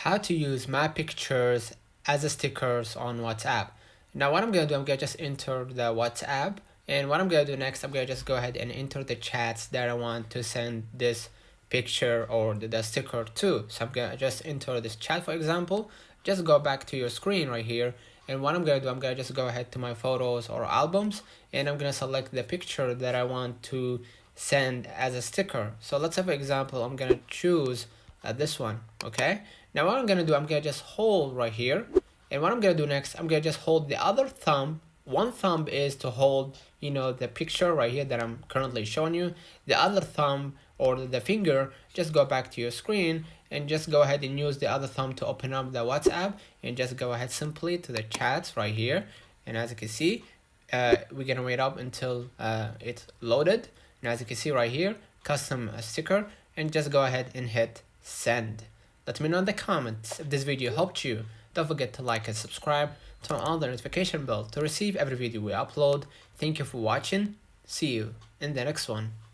how to use my pictures as a stickers on WhatsApp. Now what I'm gonna do, I'm gonna just enter the WhatsApp, and what I'm gonna do next, I'm gonna just go ahead and enter the chats that I want to send this picture or the sticker to. So I'm gonna just enter this chat, for example. Just go back to your screen right here, and what I'm gonna do, I'm gonna just go ahead to my photos or albums, and I'm gonna select the picture that I want to send as a sticker. So let's say, for example, I'm gonna choose this one. Okay, now what I'm gonna do, I'm gonna just hold right here, and what I'm gonna do next, I'm gonna just hold the other thumb. One thumb is to hold, the picture right here that I'm currently showing you. The other thumb or the finger, just go back to your screen and just go ahead and use the other thumb to open up the WhatsApp, and just go ahead simply to the chats right here. And as you can see, we're gonna wait up until it's loaded. And as you can see right here, custom sticker, and just go ahead and hit send. Let me know in the comments if this video helped you. Don't forget to like and subscribe, turn on the notification bell to receive every video we upload. Thank you for watching. See you in the next one.